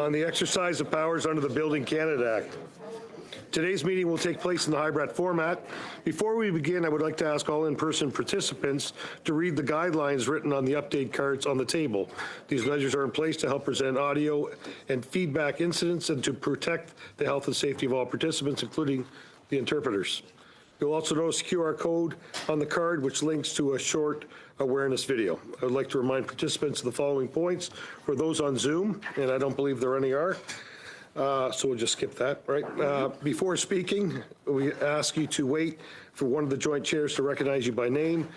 on the exercise of powers under the Building Canada Act. Today's meeting will take place in the hybrid format. Before we begin, I would like to ask all in-person participants to read the guidelines written on the update cards on the table. These measures are in place to help present audio and feedback incidents and to protect the health and safety of all participants, including the interpreters. You'll also notice a QR code on the card, which links to a short awareness video. I would like to remind participants of the following points for those on Zoom, and I don't believe there any are. So we'll just skip that, right? Before speaking, we ask you to wait for one of the joint chairs to recognize you by name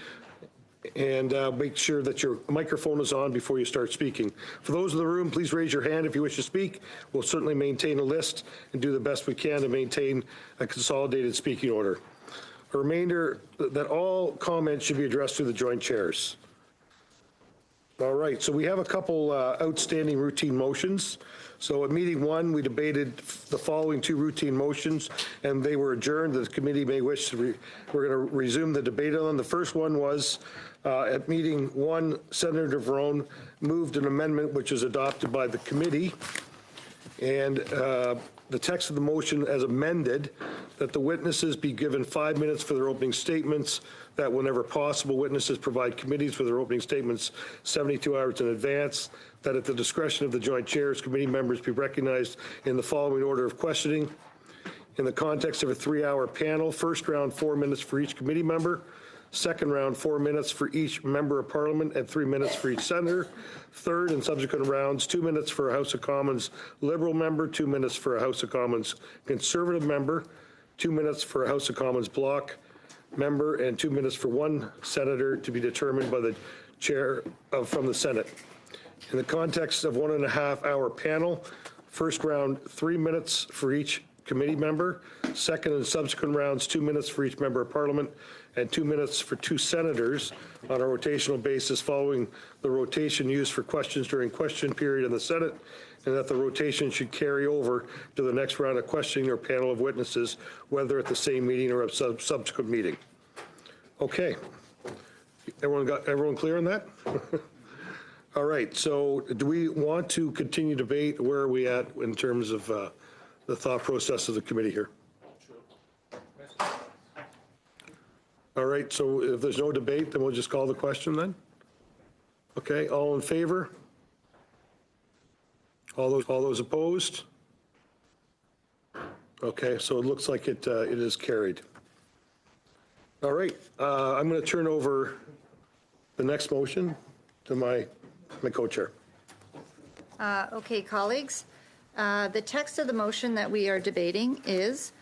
and make sure that your microphone is on before you start speaking. For those in the room, please raise your hand if you wish to speak. We'll certainly maintain a list and do the best we can to maintain a consolidated speaking order. A reminder that all comments should be addressed to the joint chairs. All right, so we have a couple outstanding routine motions. So at meeting one, we debated the following two routine motions, and they were adjourned. The committee may wish to, we're going to resume the debate on them. The first one was at meeting one, Senator Verone moved an amendment which was adopted by the committee, and the text of the motion as amended, that the witnesses be given 5 minutes for their opening statements, that whenever possible, witnesses provide committees for their opening statements 72 hours in advance, that at the discretion of the joint chairs, committee members be recognized in the following order of questioning. In the context of a 3-hour panel, first round 4 minutes for each committee member, second round 4 minutes for each member of parliament and 3 minutes for each senator. Third and subsequent rounds, 2 minutes for a House of Commons Liberal member, 2 minutes for a House of Commons Conservative member, 2 minutes for a House of Commons Bloc member, and 2 minutes for one senator to be determined by the chair from the Senate. In the context of 1.5 hour panel, first round 3 minutes for each committee member, second and subsequent rounds 2 minutes for each member of parliament, and 2 minutes for 2 senators on a rotational basis, following the rotation used for questions during question period in the Senate, and that the rotation should carry over to the next round of questioning or panel of witnesses, whether at the same meeting or a subsequent meeting. Okay, everyone clear on that? All right, so do we want to continue debate? Where are we at in terms of the thought process of the committee here? All right, so if there's no debate, then we'll just call the question then. Okay, all in favor? All those opposed? Okay, so it looks like it is carried. All right, I'm going to turn over the next motion to my co-chair. Okay, colleagues, the text of the motion that we are debating is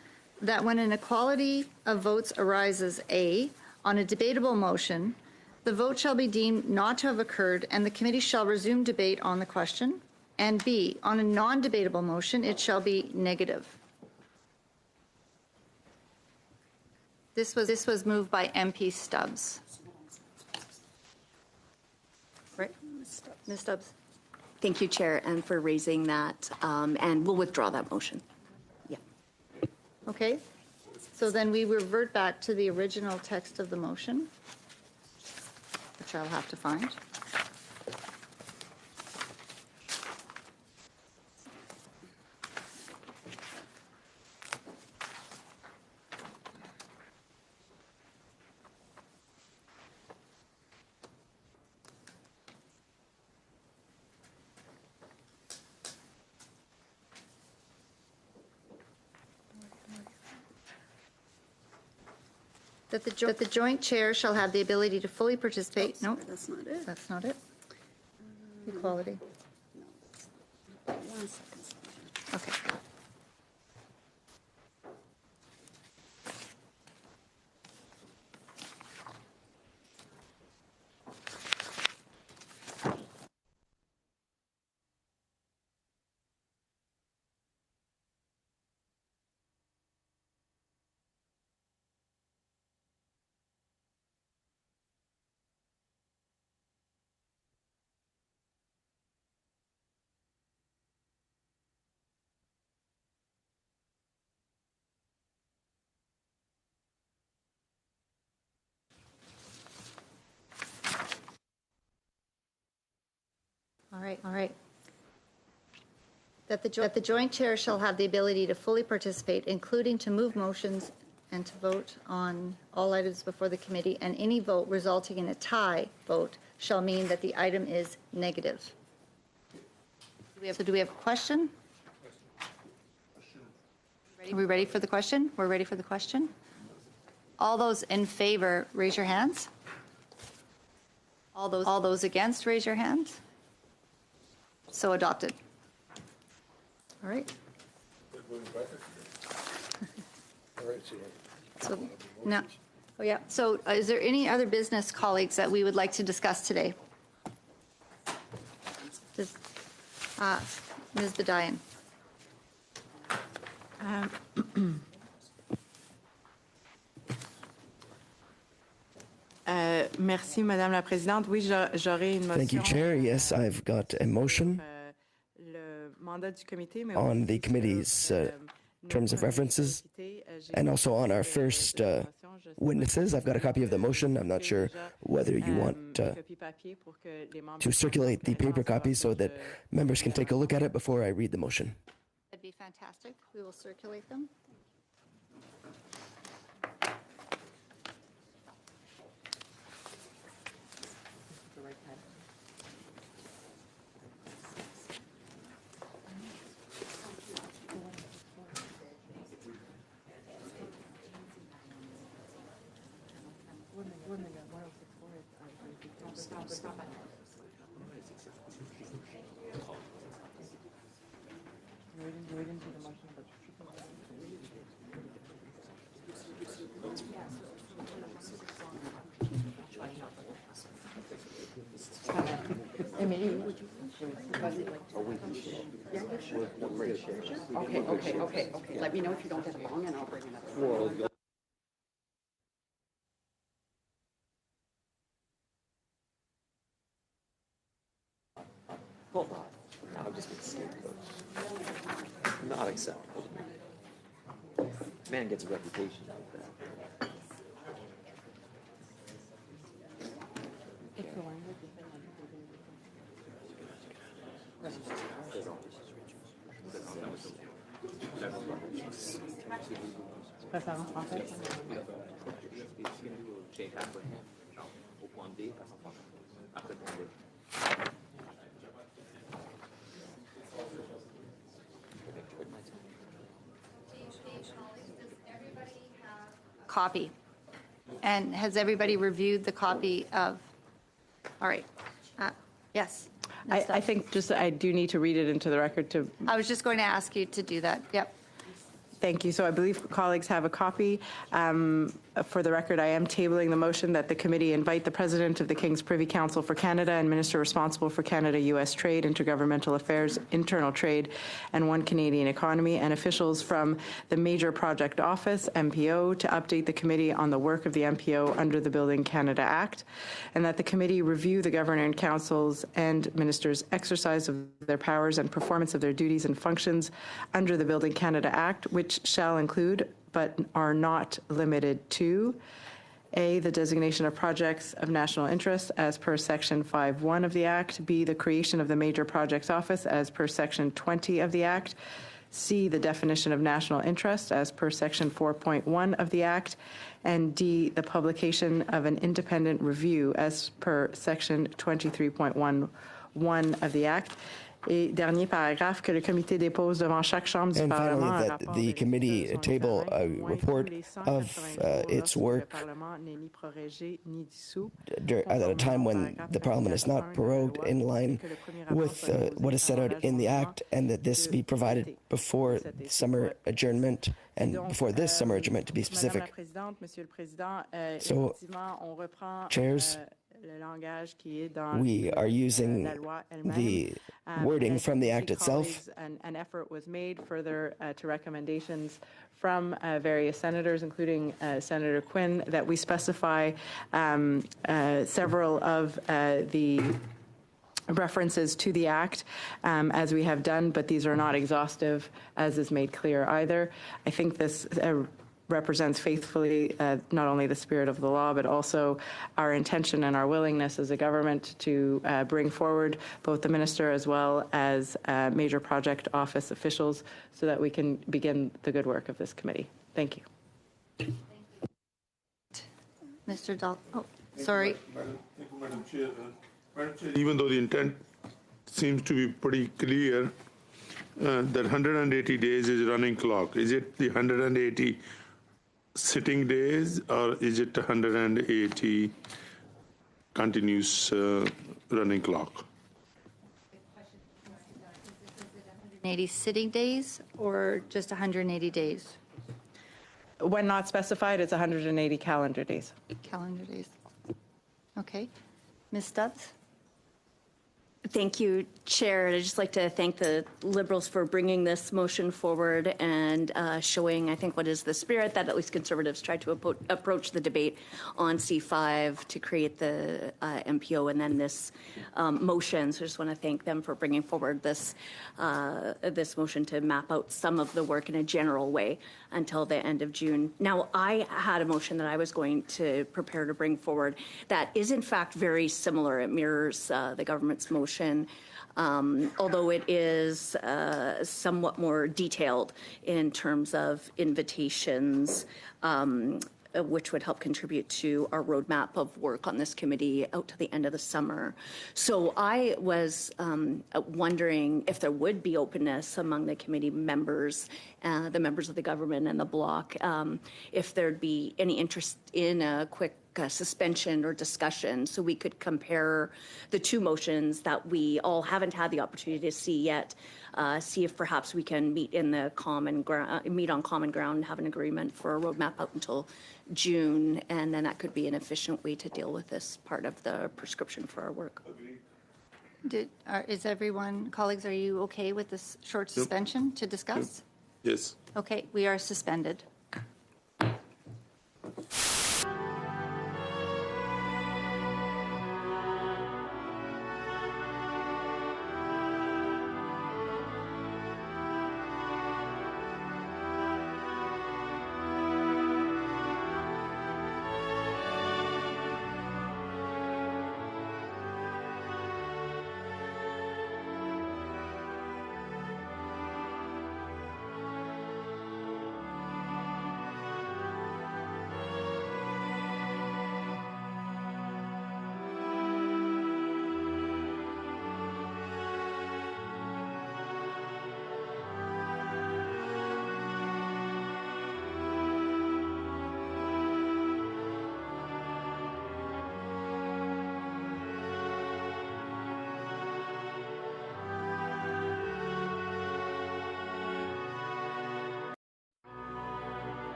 that when an equality of votes arises, A, on a debatable motion, the vote shall be deemed not to have occurred and the committee shall resume debate on the question, and B, on a non-debatable motion, it shall be negative. This was moved by MP Stubbs. Right, Ms. Stubbs. Thank you, Chair, and for raising that, and we'll withdraw that motion. Yeah. Okay, so then we revert back to the original text of the motion, which I'll have to find. That the joint chair shall have the ability to fully participate. No, That's not it. that's not it. Equality. No. 1 second. Okay. That the joint chair shall have the ability to fully participate, including to move motions and to vote on all items before the committee, and any vote resulting in a tie vote shall mean that the item is negative. Do we have a question? Are we ready for the question? We're ready for the question. All those in favor, raise your hands. All those against, raise your hands. So adopted. All right. So now, oh yeah. So is there any other business, colleagues, that we would like to discuss today? Ms. Bedian. Merci, Madame la Présidente. Oui, j'aurai une motion. Thank you, Chair. Yes, I've got a motion Le mandat du comité, mais on aussi the committee's sur, terms of notre references invité, and also on our first witnesses. I've got a copy of the motion. I'm not sure whether you want to circulate the paper copy so that members can take a look at it before I read the motion. That'd be fantastic. We will circulate them. Okay. Let me know if you don't get along and I'll bring it up. Hold on. Now I've just been scapegoat. Not acceptable to me. Man gets a reputation like that. Copy. And has everybody reviewed the copy of? All right. Yes. I think just I do need to read it into the record to. I was just going to ask you to do that. Yep. Thank you. So I believe colleagues have a copy. For the record, I am tabling the motion that the committee invite the President of the King's Privy Council for Canada and Minister responsible for Canada-U.S. trade, intergovernmental affairs, internal trade, and One Canadian economy, and officials from the Major Project Office, MPO, to update the committee on the work of the MPO under the Building Canada Act, and that the committee review the Governor and Council's and Ministers' exercise of their powers and performance of their duties and functions under the Building Canada Act, which shall include but are not limited to A, the designation of projects of national interest as per Section 5.1 of the Act, B, the creation of the Major Projects Office as per Section 20 of the Act, C, the definition of national interest as per Section 4.1 of the Act, and D, the publication of an independent review as per Section 23.11 of the Act. Et dernier paragraphe, que le comité dépose devant chaque chambre du And Parlement finally, un that rapport the de committee son table a examen, report of its work at a time when the Parliament is not prorogued, in line with what is set out in the Act, and that this be provided before summer adjournment, and before this summer adjournment, to be specific. So, chairs, we are using the wording from the Act itself. An effort was made further to recommendations from various senators, including Senator Quinn, that we specify several of the references to the Act, as we have done, but these are not exhaustive, as is made clear either. I think this represents faithfully not only the spirit of the law, but also our intention and our willingness as a government to bring forward both the minister as well as major project office officials so that we can begin the good work of this committee. Thank you. Mr. Dahl, oh, sorry. Thank you, Madam Chair. Madam Chair, even though the intent seems to be pretty clear, that 180 days is running clock. Is it the 180 sitting days or is it 180 continuous running clock? 180 sitting days or just 180 days? When not specified, it's 180 calendar days. Calendar days. Okay. Ms. Stubbs? Thank you, Chair. I'd just like to thank the Liberals for bringing this motion forward and showing, I think, what is the spirit that at least Conservatives tried to approach the debate on C5 to create the MPO and then this motion. So I just want to thank them for bringing forward this motion to map out some of the work in a general way until the end of June. Now, I had a motion that I was going to prepare to bring forward that is, in fact, very similar. It mirrors the government's motion. Although it is somewhat more detailed in terms of invitations, which would help contribute to our roadmap of work on this committee out to the end of the summer. So I was wondering if there would be openness among the committee members, the members of the government and the bloc, if there'd be any interest in a quick suspension or discussion so we could compare the two motions that we all haven't had the opportunity to see yet, see if perhaps we can meet in the common ground, meet on common ground and have an agreement for a roadmap out until June, and then that could be an efficient way to deal with this part of the prescription for our work. Is everyone, colleagues, are you okay with this short suspension to discuss? Yes. Okay, we are suspended.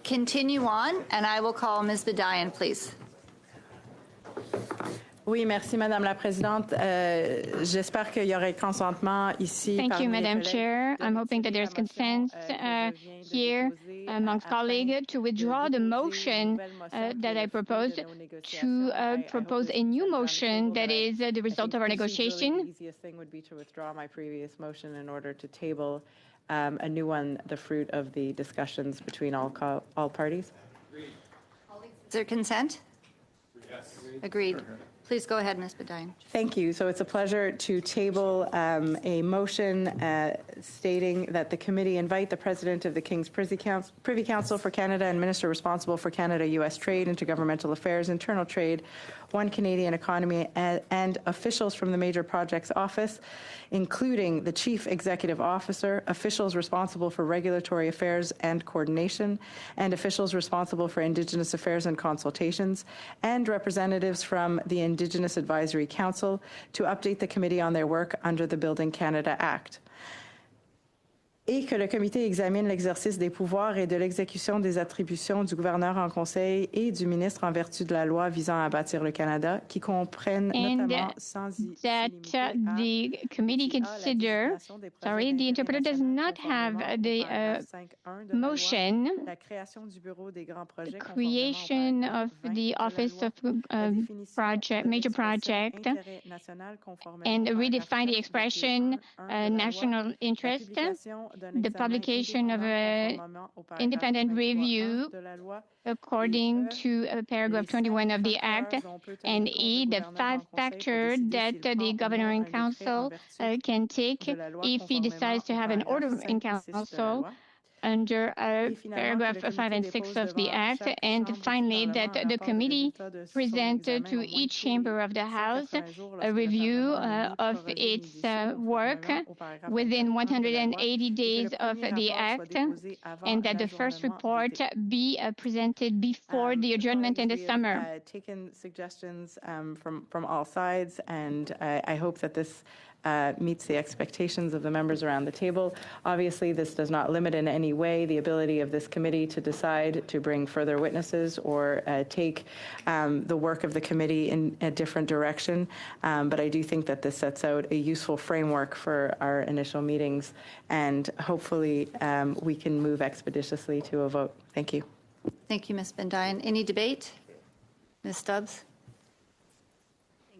continue on, and I will call Ms. Bedian, please. Oui, merci, Madame la Présidente. J'espère qu'il y aurait consentement ici. Thank you, Madam Chair. I'm hoping that there's consent here amongst colleagues to withdraw the motion that I proposed to propose a new motion that is the result of our negotiation. The easiest thing would be to withdraw my previous motion in order to table a new one, the fruit of the discussions between all parties. Is there consent? Yes. Agreed. Please go ahead, Ms. Bedian. Thank you. So it's a pleasure to table a motion stating that the committee invite the President of the King's Privy Council for Canada and Minister responsible for Canada-U.S. trade, intergovernmental affairs, internal trade, One Canadian economy, and officials from the Major Projects Office, including the Chief Executive Officer, officials responsible for regulatory affairs and coordination, and officials responsible for Indigenous affairs and consultations, and representatives from the Indigenous Advisory Council to update the committee on their work under the Building Canada Act. Et que le comité examine l'exercice des pouvoirs et de l'exécution des attributions du gouverneur en conseil et du ministre en vertu de la loi visant à bâtir le Canada, qui comprennent notamment that the committee consider, sorry, the interpreter does not have the motion, the creation of the Office of Major Project, and redefine the expression national interest, the publication of an independent review according to paragraph 21 of the Act, and E, the 5 factors that the Governing Council can take if he decides to have an order in council under paragraph 5 and 6 of the Act, and finally that the committee present to each chamber of the House a review of its work within 180 days of the Act, and that the first report be presented before the adjournment in the summer. Taken suggestions from all sides, and I hope that this meets the expectations of the members around the table. Obviously, this does not limit in any way the ability of this committee to decide to bring further witnesses or take the work of the committee in a different direction. But I do think that this sets out a useful framework for our initial meetings, and hopefully we can move expeditiously to a vote. Thank you. Thank you, Ms. Bedian. Any debate? Ms. Stubbs?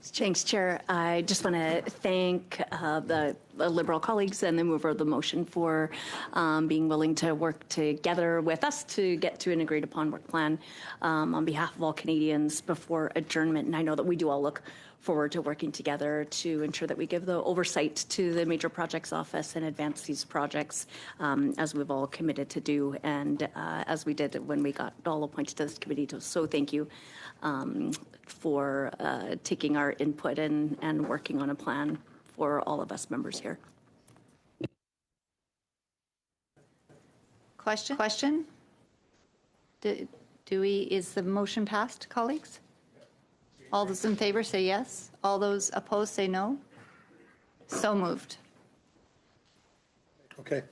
Thanks, Chair. I just want to thank the Liberal colleagues and the mover of the motion for being willing to work together with us to get to an agreed upon work plan on behalf of all Canadians before adjournment. And I know that we do all look forward to working together to ensure that we give the oversight to the Major Projects Office and advance these projects as we've all committed to do, and as we did when we got all appointed to this committee. So thank you for taking our input and working on a plan for all of us members here. Question? Is the motion passed, colleagues? All those in favor say yes. All those opposed say no. So moved. Okay.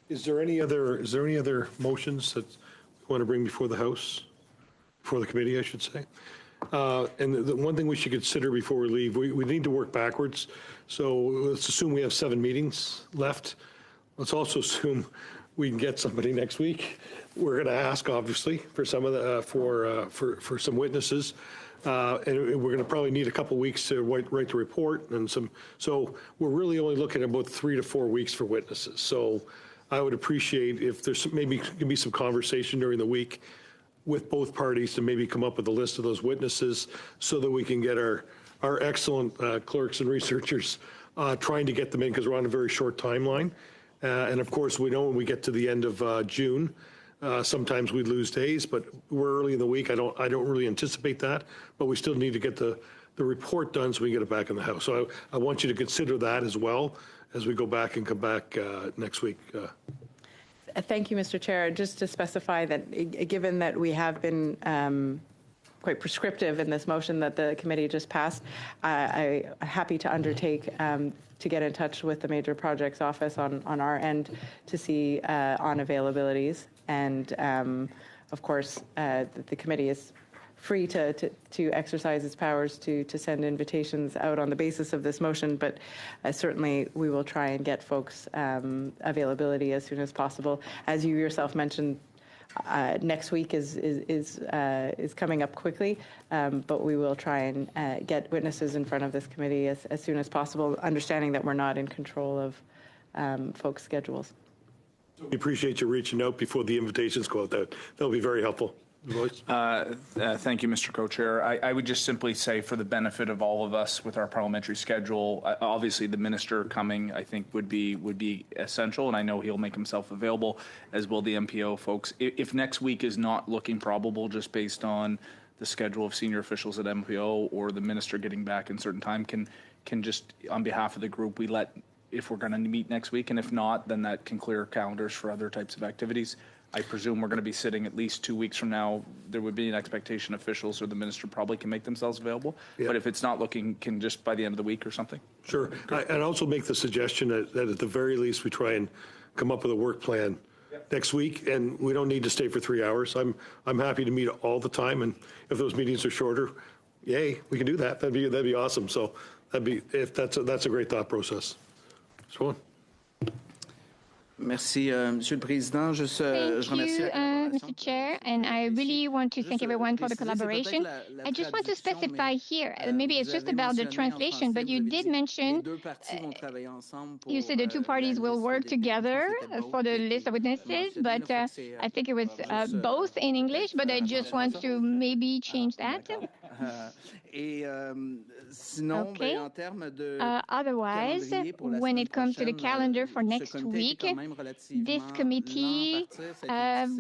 Is there any other motions that you want to bring before the House, before the committee, I should say? And the one thing we should consider before we leave, we need to work backwards. So let's assume we have 7 meetings left. Let's also assume we can get somebody next week. We're going to ask, obviously, for some of the for some witnesses. And we're going to probably need a couple weeks to write the report and some. So we're really only looking at about 3 to 4 weeks for witnesses. So I would appreciate if there's maybe can be some conversation during the week with both parties to maybe come up with a list of those witnesses so that we can get our excellent clerks and researchers trying to get them in, because we're on a very short timeline. And of course, we know when we get to the end of June, sometimes we lose days, but we're early in the week. I don't really anticipate that, but we still need to get the report done so we can get it back in the House. So I want you to consider that as well as we go back and come back next week. Thank you, Mr. Chair. Just to specify that, given that we have been quite prescriptive in this motion that the committee just passed, I'm happy to undertake to get in touch with the Major Projects Office on our end to see on availabilities. And of course, the committee is free to exercise its powers to send invitations out on the basis of this motion, but certainly we will try and get folks availability as soon as possible. As you yourself mentioned, next week is coming up quickly, but we will try and get witnesses in front of this committee as soon as possible, understanding that we're not in control of folks' schedules. We appreciate you reaching out before the invitations go out. That'll be very helpful. Thank you, Mr. Co-Chair. I would just simply say, for the benefit of all of us with our parliamentary schedule, obviously the minister coming, I think, would be essential, and I know he'll make himself available, as will the MPO folks. If next week is not looking probable, just based on the schedule of senior officials at MPO or the minister getting back in certain time, can just, on behalf of the group, we let, if we're going to meet next week, and if not, then that can clear calendars for other types of activities. I presume we're going to be sitting at least 2 weeks from now. There would be an expectation officials or the minister probably can make themselves available. Yeah. But if it's not looking, can just by the end of the week or something? Sure. I'd also make the suggestion that at the very least we try and come up with a work plan next week, and we don't need to stay for 3 hours. I'm happy to meet all the time, and if those meetings are shorter, yay, we can do that. That'd be awesome. So that's a great thought process. Swan. Merci, Monsieur le Président. Thank you, Mr. Chair, and I really want to thank everyone for the collaboration. I just want to specify here, maybe it's just about the translation, but you did mention, you said the two parties will work together for the list of witnesses, but I think it was both in English, but I just want to maybe change that. Okay. Otherwise, when it comes to the calendar for next week, this committee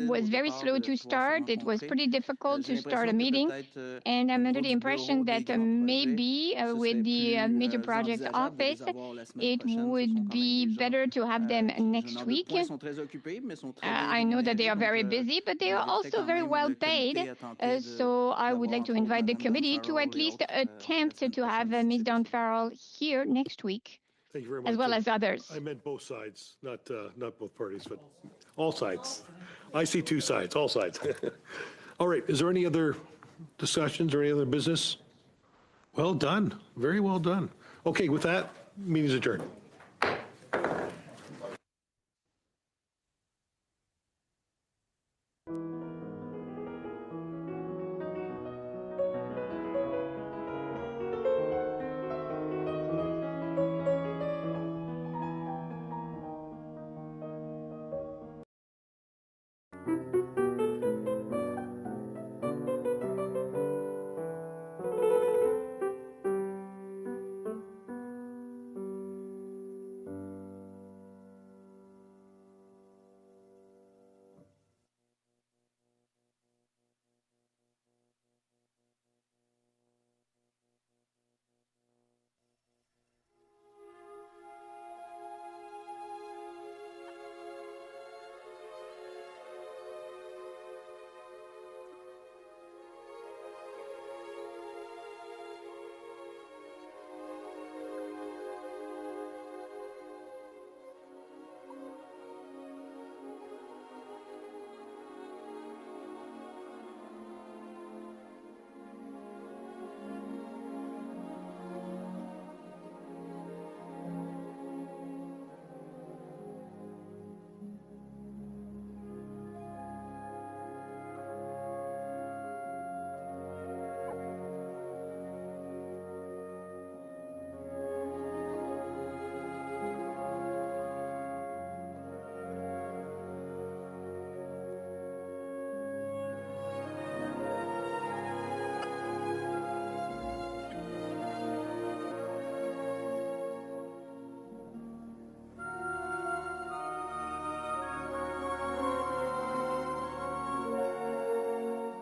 was very slow to start. It was pretty difficult to start a meeting, and I'm under the impression that maybe with the Major Projects Office, it would be better to have them next week. I know that they are very busy, but they are also very well paid, so I would like to invite the committee to at least attempt to have Ms. Dawn Farrell here next week. Thank you very much. As well as others. I meant both sides, not both parties, but all sides. I see two sides, all sides. All right, is there any other discussions or any other business? Well done, very well done. Okay, with that, meeting is adjourned.